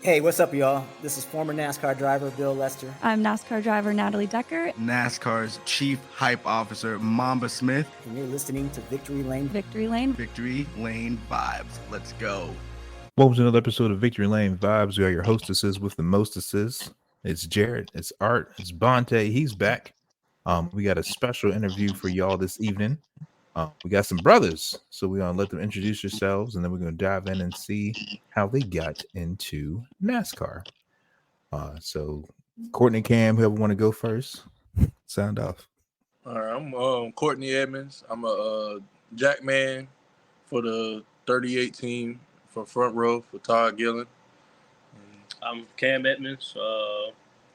Hey, what's up, y'all? This is former NASCAR driver Bill Lester. I'm NASCAR driver Natalie Decker. NASCAR's Chief Hype Officer Mamba Smith. And you're listening to Victory Lane. Victory Lane. Victory Lane Vibes. Let's go. Welcome to another episode of Victory Lane Vibes. We are your hostesses with the mostesses. It's Jared, it's Art, it's Bonte. He's back. We got a special interview for y'all this evening. We got some brothers, so we're gonna let them introduce yourselves, and then we're gonna dive in and see how they got into NASCAR. So Courtney and Cam, whoever want to go first, sound off. All right, I'm Courtney Edmonds. I'm a jack man for the 38 team for front row for Todd Gillen. I'm Cam Edmonds,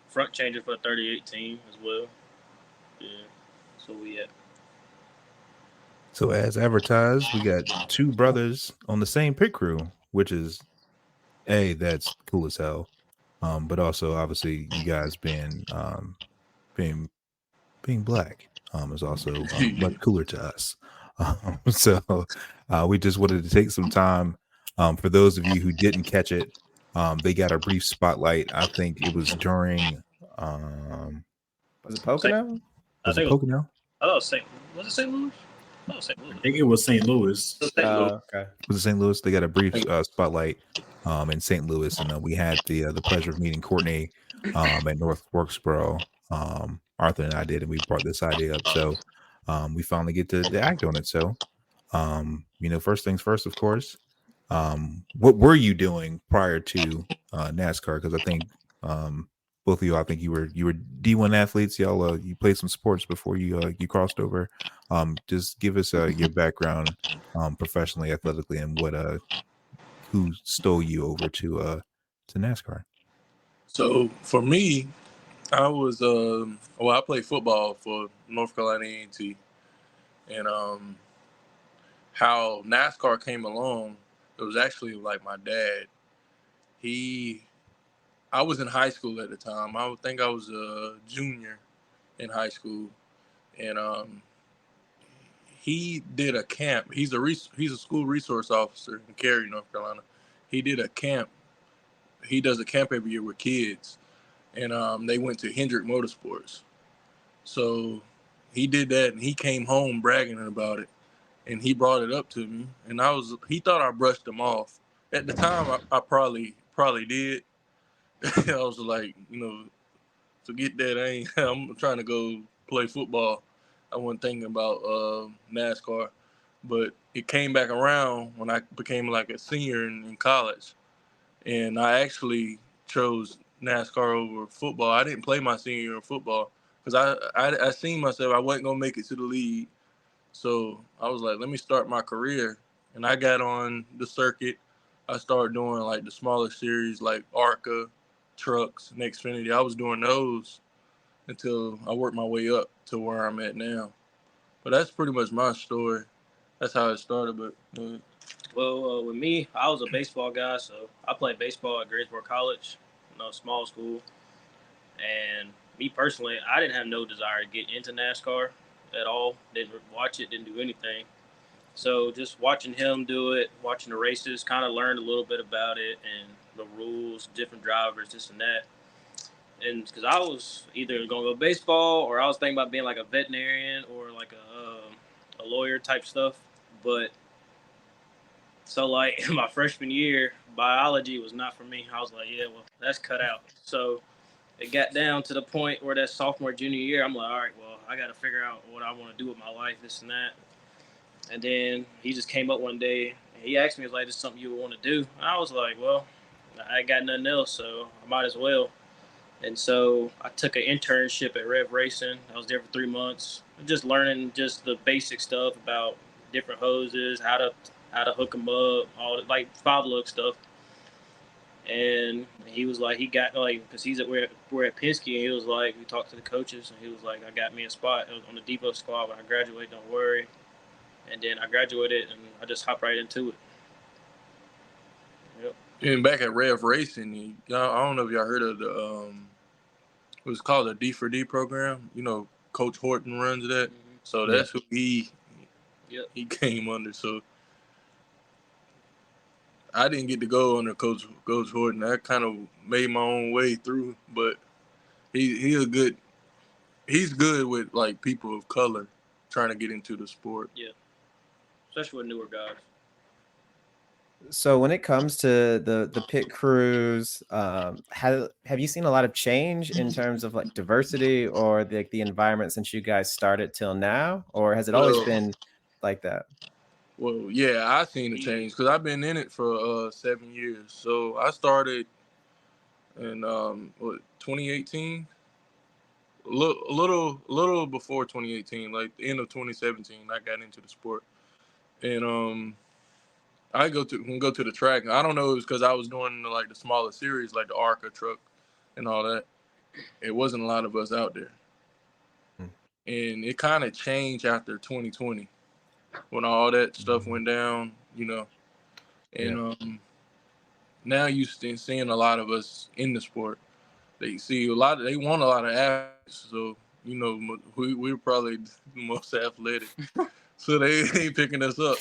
front changer for the 38 team as well. Yeah, so we at. So as advertised, we got two brothers on the same pit crew, which is that's cool as hell. But also obviously you guys being black is also much cooler to us. So we just wanted to take some time. For those of you who didn't catch it, they got a brief spotlight. I think it was during was it Pocono? Was it Pocono? Was it St. Louis? Oh, St. Louis. I think it was St. Louis. Okay. Was it St. Louis? They got a brief spotlight in St. Louis, and we had the pleasure of meeting Courtney at North Wilkesboro. Arthur and I did, and we brought this idea up. So we finally get to act on it. So, first things first, of course. What were you doing prior to NASCAR? Because I think both of you, I think you were D1 athletes. Y'all, you played some sports before you crossed over. Just give us your background professionally, athletically, and who stole you over to NASCAR. So for me, I was I played football for North Carolina A&T, and how NASCAR came along, it was actually like my dad. I was in high school at the time. I would think I was a junior in high school, and he did a camp. He's a school resource officer in Cary, North Carolina. He did a camp. He does a camp every year with kids, and they went to Hendrick Motorsports. So he did that, and he came home bragging about it, and he brought it up to me, and he thought I brushed him off. At the time, I probably did. I was like, forget that. I'm trying to go play football. I wasn't thinking about NASCAR, but it came back around when I became like a senior in college, and I actually chose NASCAR over football. I didn't play my senior year in football because I seen myself I wasn't gonna make it to the league, so I was like, let me start my career, and I got on the circuit. I started doing like the smaller series like ARCA, trucks, and Xfinity. I was doing those until I worked my way up to where I'm at now. But that's pretty much my story. That's how it started. But Well, with me, I was a baseball guy, so I played baseball at Greensboro College, small school. And me personally, I didn't have no desire to get into NASCAR at all. Didn't watch it, didn't do anything. So just watching him do it, watching the races, kind of learned a little bit about it and the rules, different drivers, this and that. And because I was either going to go baseball or I was thinking about being like a veterinarian or like a lawyer type stuff. But so like in my freshman year, biology was not for me. I was like, yeah, well, that's cut out. So it got down to the point where that sophomore, junior year, I'm like, all right, well, I got to figure out what I want to do with my life, this and that. And then he just came up one day and he asked me, he was like, this is something you would want to do? And I was like, well, I ain't got nothing else, so I might as well. And so I took an internship at Rev Racing. I was there for 3 months, just learning just the basic stuff about different hoses, how to hook them up, all like 5-lug stuff. And he was like, he got like, because we're at Penske, and he was like, we talked to the coaches, and he was like, I got me a spot on the depot squad when I graduate. Don't worry. And then I graduated, and I just hopped right into it. Yep. And back at Rev Racing, I don't know if y'all heard of the it was called a D4D program. Coach Horton runs that, so that's who he came under. So I didn't get to go under Coach Horton. I kind of made my own way through, but he's good with like people of color trying to get into the sport. Yeah, especially with newer guys. So when it comes to the pit crews, have you seen a lot of change in terms of like diversity or the environment since you guys started till now, or has it always been like that? Well, yeah, I've seen a change because I've been in it for 7 years. So I started in 2018, a little before 2018, like the end of 2017. I got into the sport, and I go to the track. I don't know if it was because I was doing like the smaller series, like the ARCA truck and all that. It wasn't a lot of us out there, and it kind of changed after 2020 when all that stuff went down, and now you seeing a lot of us in the sport. They see they want a lot of athletes, so we're probably the most athletic, so they ain't picking us up.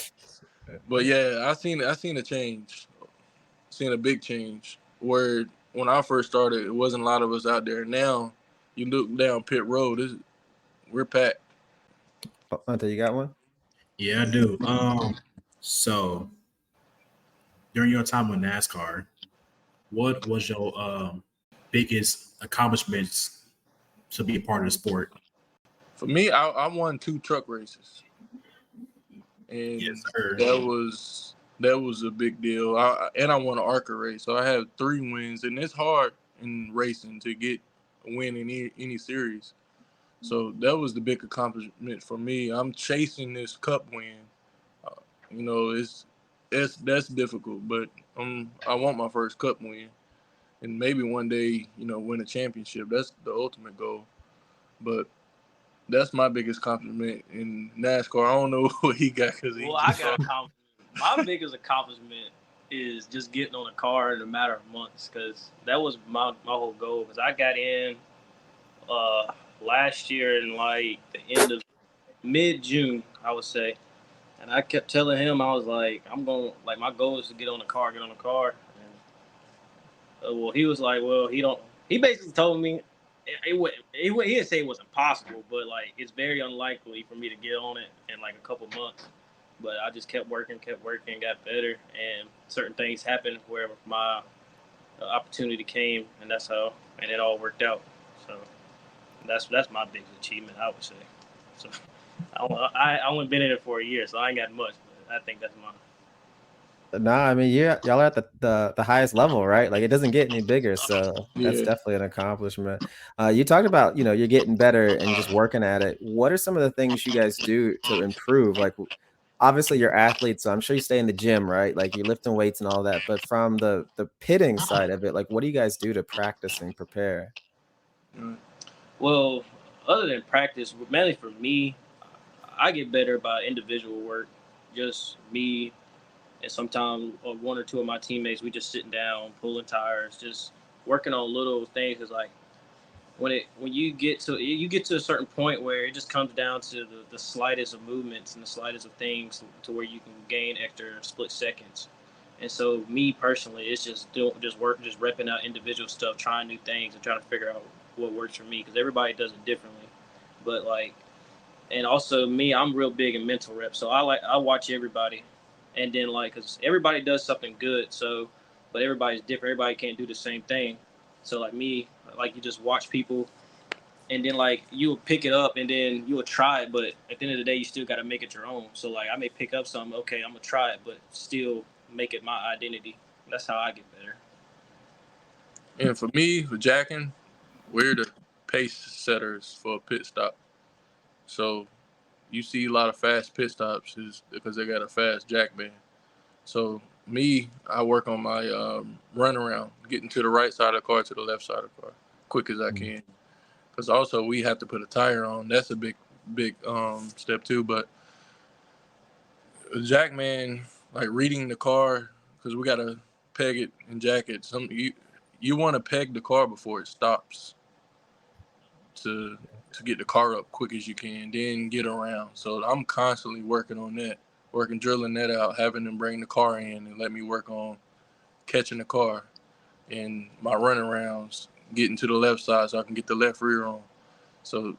But yeah, I seen a change, seen a big change. Where when I first started, it wasn't a lot of us out there. Now, you look down pit road, we're packed. Hunter, you got one? Yeah, I do. So during your time with NASCAR, what was your biggest accomplishments to be a part of the sport? For me, I won 2 truck races, and Yes, sir. that was a big deal. I won an ARCA race, so I have 3 wins, and it's hard in racing to get a win in any series. So that was the big accomplishment for me. I'm chasing this cup win. That's difficult, but I want my first cup win, and maybe one day win a championship. That's the ultimate goal. But that's my biggest compliment in NASCAR. I don't know what he got because he. Well, I got a compliment. My biggest accomplishment is just getting on a car in a matter of months, because that was my whole goal. Because I got in last year in like the end of mid-June, I would say, and I kept telling him, I was like, my goal is to get on the car. And, well, he was like, well, he basically told me he didn't say it was impossible, but like it's very unlikely for me to get on it in like a couple months. But I just kept working, got better, and certain things happened where my opportunity came, and that's how, and it all worked out. So that's my biggest achievement, I would say. So I only been in it for a year, so I ain't got much, but I think that's mine. Nah, I mean, y'all are at the highest level, right? Like it doesn't get any bigger, so that's definitely an accomplishment. You talked about, you're getting better and you're just working at it. What are some of the things you guys do to improve? Like, obviously you're athletes, so I'm sure you stay in the gym, right? Like you're lifting weights and all that. But from the pitting side of it, like what do you guys do to practice and prepare? Well, other than practice, mainly for me, I get better by individual work. Just me and sometimes one or two of my teammates, we just sitting down, pulling tires, just working on little things. Cause like when you get to a certain point where it just comes down to the slightest of movements and the slightest of things to where you can gain extra split seconds. And so me personally, it's just repping out individual stuff, trying new things and trying to figure out what works for me, because everybody does it differently. But like, and also me, I'm real big in mental reps. So I watch everybody. And then, like, because everybody does something good, so, but everybody's different. Everybody can't do the same thing. So, like me, like, you just watch people, and then, like, you'll pick it up, and then you'll try it, but at the end of the day, you still got to make it your own. So, like, I may pick up something, okay, I'm going to try it, but still make it my identity. That's how I get better. And for me, for jacking, we're the pace setters for a pit stop. So you see a lot of fast pit stops is because they got a fast jack band. So me, I work on my run around, getting to the right side of the car to the left side of the car, quick as I can. Because also we have to put a tire on. That's a big step too. But jack man, like reading the car, because we got to peg it and jack it. You want to peg the car before it stops to get the car up quick as you can, then get around. So I'm constantly working on that, drilling that out, having them bring the car in and let me work on catching the car and my running rounds, getting to the left side so I can get the left rear on. So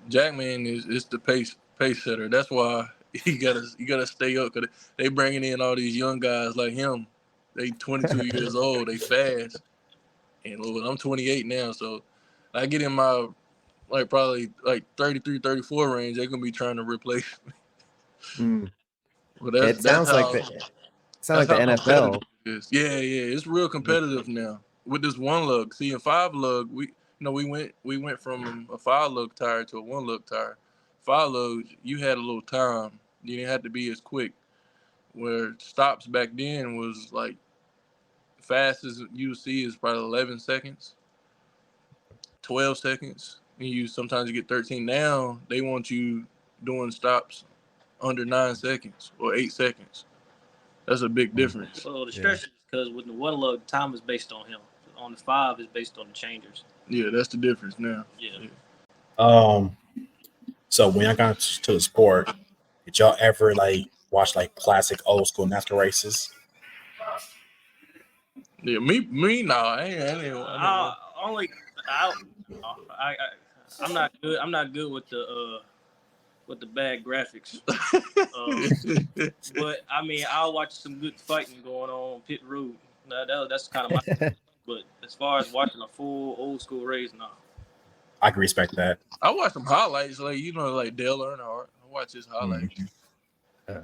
Jackman is the pace setter. That's why you gotta stay up, because they bringing in all these young guys like him. They 22 years old. They fast. And I'm 28 now, so I get in my probably 33, 34 range. They're gonna be trying to replace me. Well, It sounds like the NFL. Yeah, it's real competitive now with this one lug. See, in 5 lug, we went from a 5 lug tire to a 1 lug tire. 5 lugs, you had a little time. You didn't have to be as quick. Where stops back then was like fastest you see is probably 11 seconds, 12 seconds. And sometimes you get 13. Now they want you doing stops under 9 seconds or 8 seconds. That's a big difference. Well, the stretch is because with the 1 lug, time is based on him. On the 5 is based on the changers. Yeah, that's the difference now. Yeah. So when I got to the sport, did y'all ever watch classic old school NASCAR races? Yeah, me, no, I'm not good. I'm not good with the bad graphics. But I mean, I'll watch some good fighting going on pit road. That's kind of my. But as far as watching a full old school race, no. I can respect that. I watch some highlights, like Dale Earnhardt. I watch his highlights. I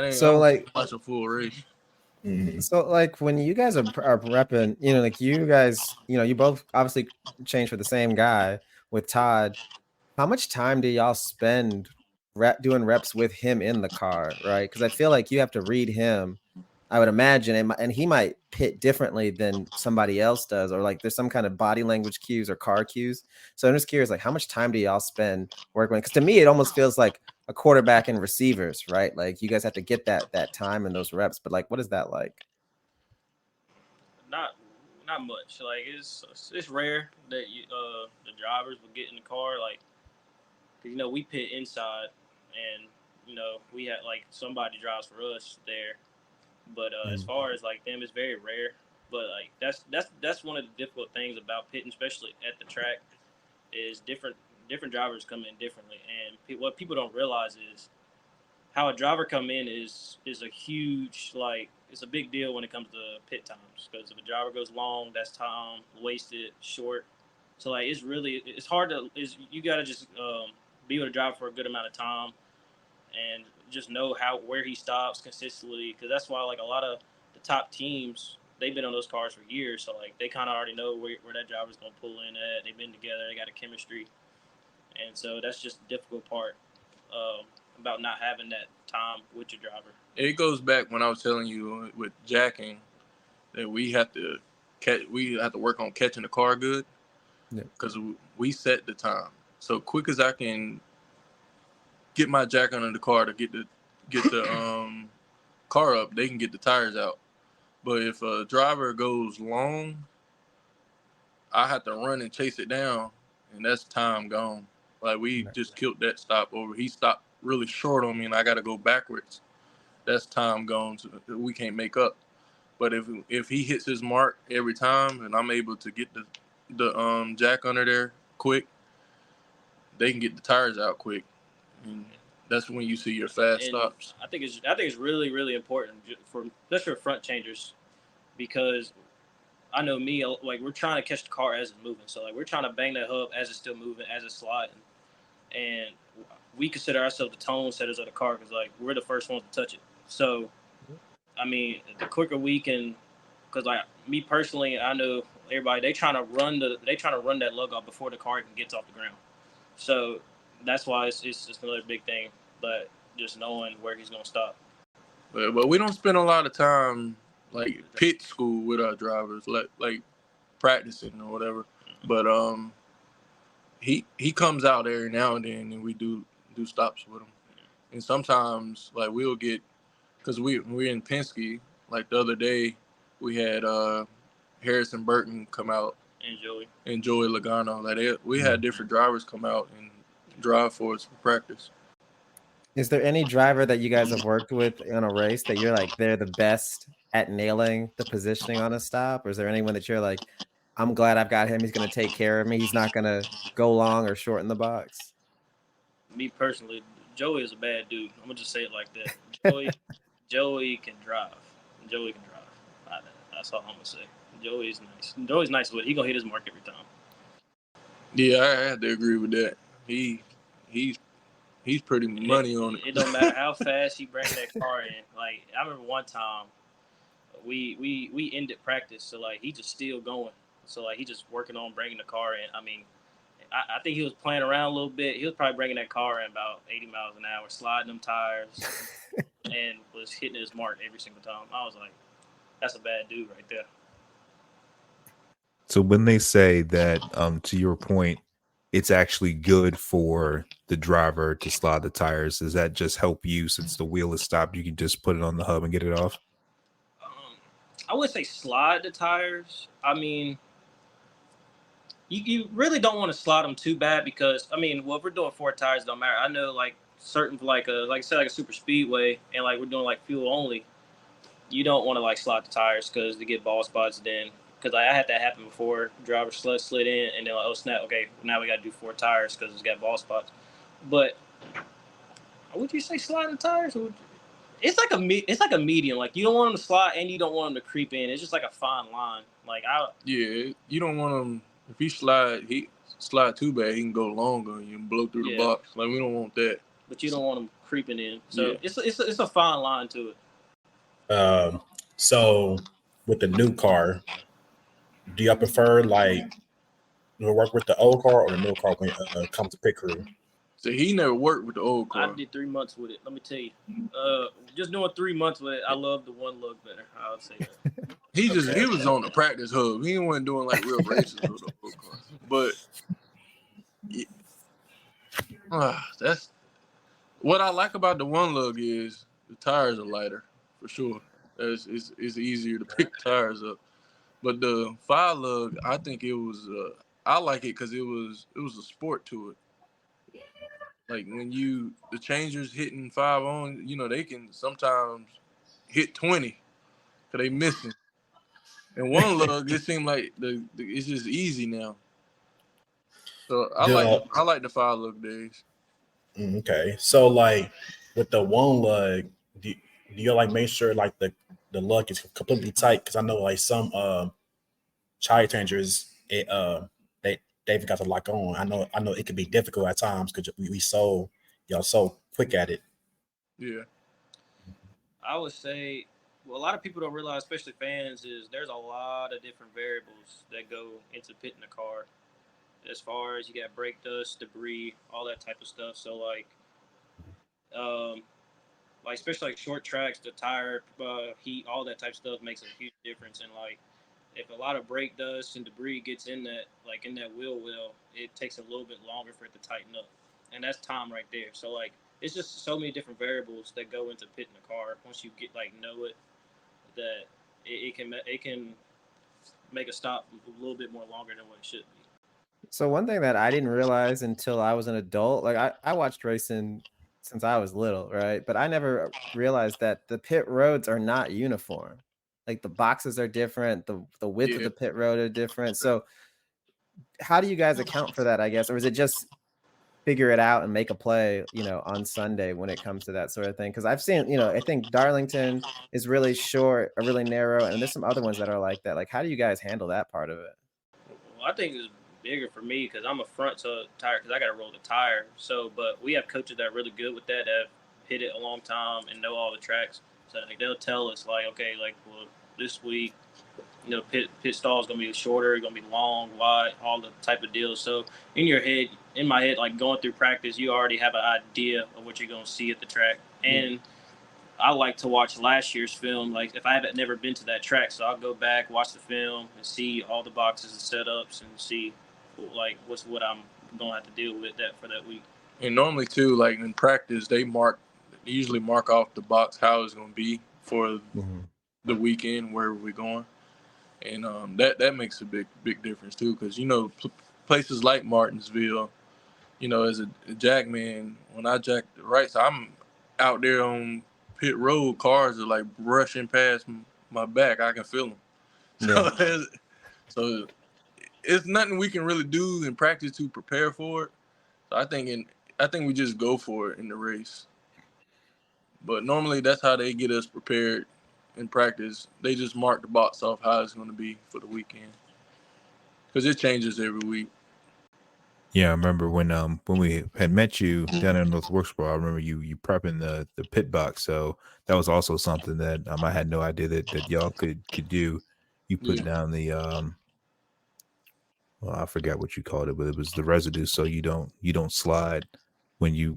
didn't watch a full race. So when you guys are repping, you guys, you both obviously changed for the same guy with Todd. How much time do y'all spend doing reps with him in the car, right? Because I feel like you have to read him, I would imagine, and he might pit differently than somebody else does, or there's some kind of body language cues or car cues. So I'm just curious, how much time do y'all spend working? Because to me, it almost feels like a quarterback and receivers, right? You guys have to get that time and those reps. But what is that like? Not much. It's rare that the drivers will get in the car, because we pit inside, and we had somebody drives for us there. But as far as them, it's very rare. But that's one of the difficult things about pitting, especially at the track, is different drivers come in differently. And what people don't realize is how a driver come in is a huge it's a big deal when it comes to pit times, because if a driver goes long, that's time wasted, short. So it's hard to you got to just be with a driver for a good amount of time and just know where he stops consistently, because that's why a lot of the top teams, they've been on those cars for years, so they kind of already know where that driver's going to pull in at. They've been together, they got a chemistry, and so that's just the difficult part about not having that time with your driver. It goes back when I was telling you with jacking that we have to work on catching the car good, because we set the time. So quick as I can get my jack under the car to get the car up, they can get the tires out. But if a driver goes long, I have to run and chase it down, and that's time gone. We just killed that stop over. He stopped really short on me, and I got to go backwards. That's time gone. So we can't make up. But if he hits his mark every time, and I'm able to get the jack under there quick, they can get the tires out quick. And that's when you see your fast stops. I think it's really, really important especially for front changers, because I know me, we're trying to catch the car as it's moving. So we're trying to bang that hub as it's still moving, as it's sliding. And we consider ourselves the tone setters of the car, because we're the first ones to touch it. So, I mean, the quicker we can, because me personally, I know everybody, they trying to run that lug off before the car even gets off the ground. So that's why it's just another big thing, but just knowing where he's going to stop. But we don't spend a lot of time pit school with our drivers, like practicing or whatever. But he comes out every now and then, and we do stops with him. And sometimes we'll get, because we're in Penske. The other day, we had Harrison Burton come out and Joey Logano. We had different drivers come out and drive for us for practice. Is there any driver that you guys have worked with in a race that you're they're the best at nailing the positioning on a stop? Or is there anyone that you're like, I'm glad I've got him. He's going to take care of me. He's not going to go long or short in the box. Me personally, Joey is a bad dude. I'm gonna just say it like that. Joey can drive. Joey can drive. That's all I'm gonna say. Joey's nice. Joey's nice with it. He gonna hit his mark every time. Yeah, I have to agree with that. He's pretty money on it. It don't matter how fast he brings that car in. Like, I remember one time we ended practice, so like he just still going. So like he just working on bringing the car in. I mean, I think he was playing around a little bit. He was probably bringing that car in about 80 miles an hour, sliding them tires, and was hitting his mark every single time. I was like, that's a bad dude right there. So when they say that, to your point, it's actually good for the driver to slide the tires, does that just help you since the wheel is stopped? You can just put it on the hub and get it off? I would say slide the tires. I mean, you really don't want to slide them too bad because, I mean, well, if we're doing 4 tires, it don't matter. I know, like, certain, like I said, like a super speedway, and, like, we're doing, like, fuel only, you don't want to, like, slide the tires because they get ball spots then. Because I had that happen before. Driver slid in, and they're like, oh, snap, okay, now we got to do 4 tires because it's got ball spots. But would you say slide the tires? It's like a medium. Like, you don't want them to slide and you don't want them to creep in. It's just like a fine line. Like, Yeah, you don't want him. If he slide too bad, he can go long on you and blow through the box. Like, we don't want that. But you don't want him creeping in. So it's a fine line to it. So with the new car, do y'all prefer like to work with the old car or the new car when it comes to pit crew? So he never worked with the old car. I did 3 months with it. Let me tell you. Just doing 3 months with it, I love the one look better. I would say that. He was on the practice hub. He wasn't doing like real races with the old car. But that's what I like about the one lug is the tires are lighter for sure. It's easier to pick tires up. But the 5 lug, I think it was. I like it because it was a sport to it. Like when the changers hitting 5 on, they can sometimes hit 20 because they missing. And one lug, it seemed like it's just easy now. So I like the 5 lug days. Okay, so like with the one lug, do you like make sure like the lug is completely tight? Because I know like some tire changers, they've got to lock on. I know it can be difficult at times because y'all so quick at it. Yeah, I would say, well, a lot of people don't realize, especially fans, is there's a lot of different variables that go into pitting a car. As far as you got brake dust, debris, all that type of stuff. So like especially like short tracks, the tire heat, all that type of stuff makes a huge difference. And like if a lot of brake dust and debris gets in that wheel well, it takes a little bit longer for it to tighten up, and that's time right there. So like it's just so many different variables that go into pitting a car. Once you get know it, that it can make a stop a little bit more longer than what it should be. So one thing that I didn't realize until I was an adult, like I watched racing since I was little, right? But I never realized that the pit roads are not uniform. Like the boxes are different, the width of the pit road are different. So how do you guys account for that, I guess? Or is it just figure it out and make a play, on Sunday when it comes to that sort of thing? Because I've seen, I think Darlington is really short or really narrow, and there's some other ones that are like that. Like, how do you guys handle that part of it? Well, I think it's bigger for me because I'm a front tire because I got to roll the tire. So, but we have coaches that are really good with that have hit it a long time and know all the tracks. So like, they'll tell us like, okay, like well, this week, pit stall is gonna be shorter, gonna be long, wide, all the type of deals. So in my head, like going through practice, you already have an idea of what you're gonna see at the track. And I like to watch last year's film, like if I haven't never been to that track, so I'll go back, watch the film, and see all the boxes and setups, and see like what I'm gonna have to deal with that for that week. And normally too, like in practice, they usually mark off the box how it's gonna be for the weekend wherever we're going, and that makes a big difference too, because places like Martinsville, as a jack man, when I jack the right side, I'm out there on pit road, cars are like brushing past my back. I can feel them. So, so it's nothing we can really do in practice to prepare for it. So I think we just go for it in the race. But normally that's how they get us prepared in practice. They just mark the box off how it's going to be for the weekend because it changes every week. Yeah, I remember when we had met you down in North Wilkesboro. I remember you prepping the pit box. So that was also something that I had no idea that y'all could do. You put down the well, I forgot what you called it, but it was the residue, so you don't slide when you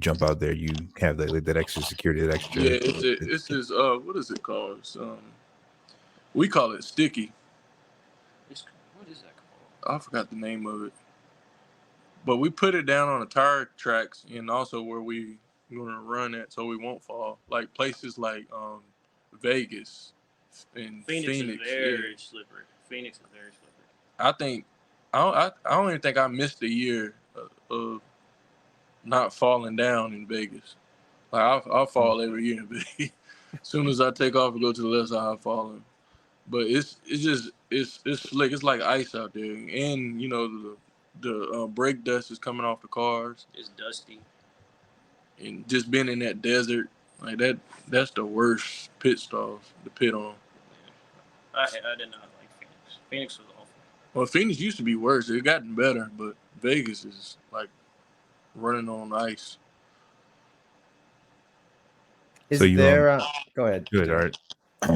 jump out there. You have that extra security, that extra. Yeah, it's what is it called? It's, we call it sticky. What is that called? I forgot the name of it. But we put it down on the tire tracks and also where we're going to run at so we won't fall. Like places like Vegas and Phoenix. Is very slippery. Phoenix is very slippery. I don't even think I missed a year of not falling down in Vegas. Like I'll fall every year in Vegas. As soon as I take off and go to the left side, I'm falling. But it's slick. It's like ice out there, and you know the brake dust is coming off the cars. It's dusty. And just being in that desert, like that's the worst pit stops to pit on. Yeah. I did not like Phoenix. Phoenix was awful. Well, Phoenix used to be worse. It gotten better, but Vegas is like running on ice. So go ahead. Good, all right.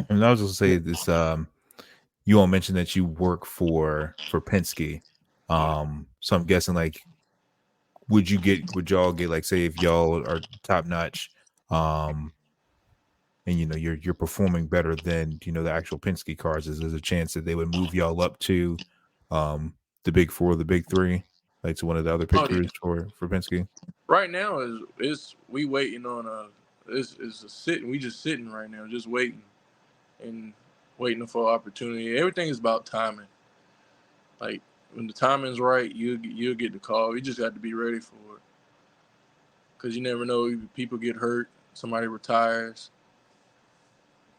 And I was going to say this. You all mentioned that you work for Penske. So I'm guessing like, would y'all get like, say if y'all are top notch, and you know you're performing better than the actual Penske cars, is there's a chance that they would move y'all up to the big four, the big three, like to one of the other pit crews for Penske? Right now is we waiting on is a sitting. We just sitting right now, just waiting and waiting for opportunity. Everything is about timing. Like when the timing's right, you'll get the call. You just got to be ready for it. Cause you never know. People get hurt. Somebody retires.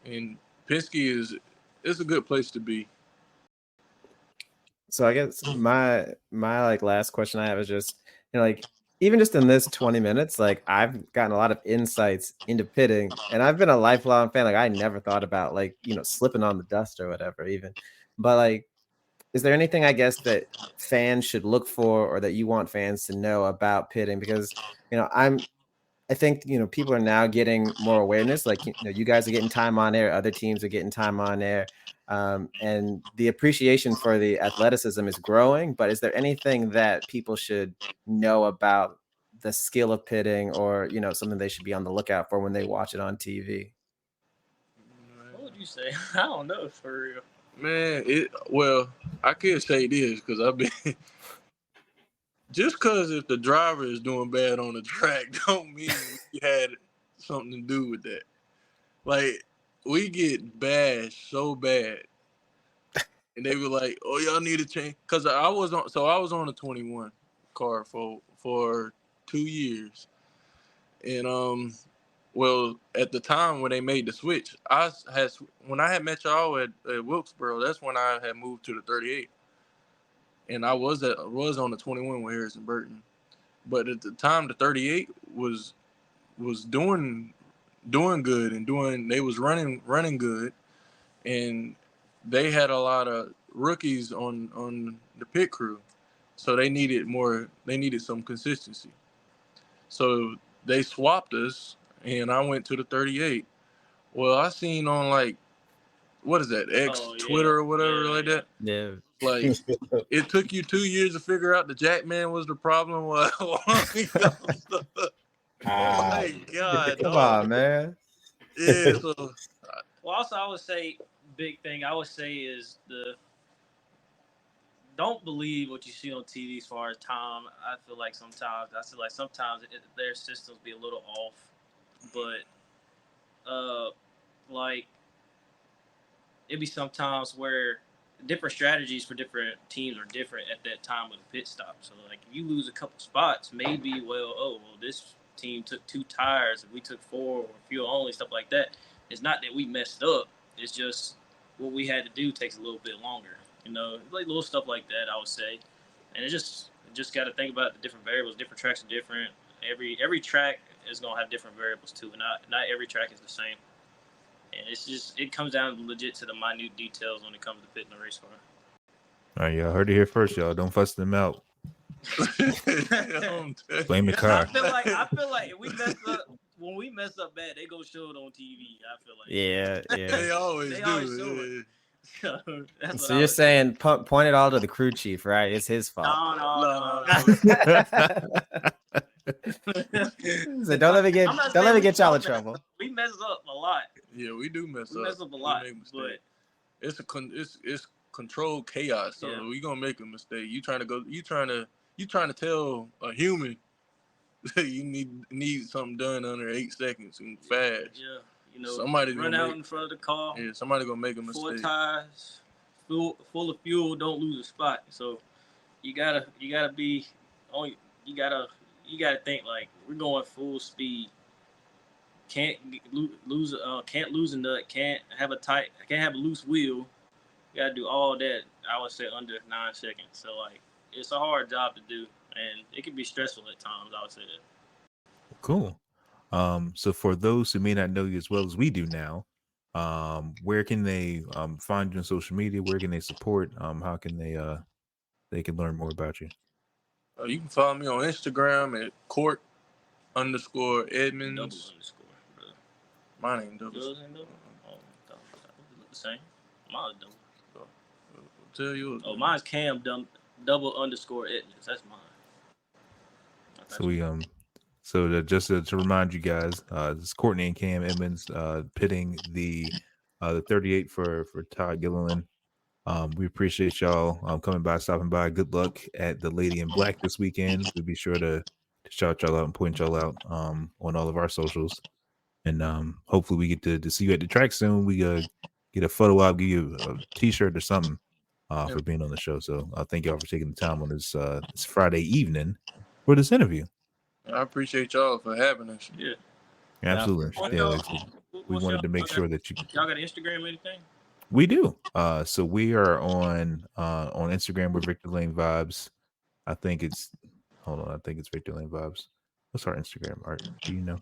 And Penske it's a good place to be. So I guess my like last question I have is just, like even just in this 20 minutes, like I've gotten a lot of insights into pitting, and I've been a lifelong fan. Like I never thought about like, slipping on the dust or whatever even. But like, is there anything I guess that fans should look for or that you want fans to know about pitting? Because, I think, people are now getting more awareness. Like, you guys are getting time on air, other teams are getting time on air. And the appreciation for the athleticism is growing. But is there anything that people should know about the skill of pitting or, something they should be on the lookout for when they watch it on TV? What would you say? I don't know, for real. Man, I could say this because I've been just because if the driver is doing bad on the track don't mean we had something to do with that. Like we get bashed so bad, and they were like, "Oh, y'all need to change." Because I was on a 21 car for 2 years, and well, at the time when they made the switch, when I had met y'all at Wilkesboro, that's when I had moved to the 38. And I was on the 21 with Harrison Burton. But at the time, the 38 was doing good and they was running good. And they had a lot of rookies on the pit crew. So they needed some consistency. So they swapped us and I went to the 38. Well, I seen on like, what is that, Twitter or whatever like that? Yeah. Like, it took you 2 years to figure out the Jackman was the problem. Well, oh my God. Come on, man. Yeah. So, well, also, I would say, big thing I would say is don't believe what you see on TV as far as time. I feel like sometimes their systems be a little off. But, like, it'd be sometimes where different strategies for different teams are different at that time of the pit stop. So, like, if you lose a couple spots, maybe, this team took 2 tires and we took 4 or fuel only, stuff like that. It's not that we messed up. It's just what we had to do takes a little bit longer. You know, like little stuff like that, I would say. And it just got to think about the different variables. Different tracks are different. Every track is gonna have different variables too. Not every track is the same. And it comes down legit to the minute details when it comes to pitting a race car. All right, y'all heard it here first, y'all. Don't fuss them out. Blame the car. I feel like if we mess up, when we mess up bad, they go show it on TV. I feel like Yeah. They always do. Show it. So you're saying point it all to the crew chief, right? It's his fault. No. So don't let me get y'all in trouble. We mess up a lot. Yeah, we do mess up. We mess up a lot, but it's controlled chaos. So we gonna make a mistake. You trying to tell a human you need something done under 8 seconds and fast. Yeah, you know, somebody run out in front of the car. Yeah, somebody gonna make a mistake. 4 tires, full of fuel. Don't lose a spot. So you gotta be on. You gotta think like we're going full speed. Can't lose a nut. Can't have a loose wheel. You gotta do all that. I would say under 9 seconds. So like it's a hard job to do, and it can be stressful at times. I would say that. Cool. So for those who may not know you as well as we do now, where can they find you on social media? Where can they support? How can they can learn more about you? You can follow me on Instagram at Court _Edmonds. Double underscore, bro. Mine ain't double. Yours ain't double? Oh, double. Look the same. Mine's double. Tell you. Oh, mine's Cam double _Edmonds. That's mine. So just to remind you guys, this is Courtney and Cam Edmonds pitting the 38 for Todd Gilliland. We appreciate y'all coming by, stopping by. Good luck at the Lady in Black this weekend. We'll be sure to shout y'all out and point y'all out on all of our socials. And hopefully we get to see you at the track soon. We get a photo op, give you a t-shirt or something for being on the show. So thank y'all for taking the time on this Friday evening for this interview. I appreciate y'all for having us. Yeah. Absolutely. Yeah, we wanted to make sure that y'all got Instagram or anything? We do. So we are on Instagram with Victor Lane Vibes. I think it's Victor Lane Vibes. What's our Instagram, Art? Do you know?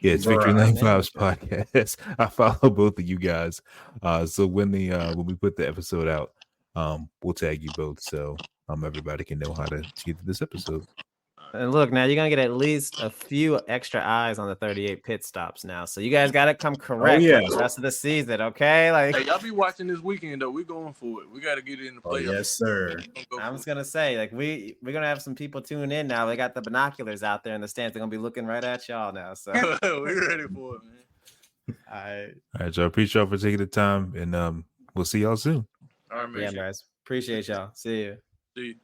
Yeah, it's Victory Lane Vibes Podcast. I follow both of you guys. So when we put the episode out, we'll tag you both so everybody can know how to get to this episode. And look, now you're gonna get at least a few extra eyes on the 38 pit stops now. So you guys gotta come correct for the rest of the season, okay? Like, hey, y'all be watching this weekend though. We're going for it. We got to get it in the playoffs. Yes, sir. I was gonna say, like, we're gonna have some people tune in now. They got the binoculars out there in the stands. They're gonna be looking right at y'all now. So we're ready for it, man. All right, y'all. Appreciate y'all for taking the time, and we'll see y'all soon. All right, man. Yeah, guys. Appreciate y'all. See you. See you.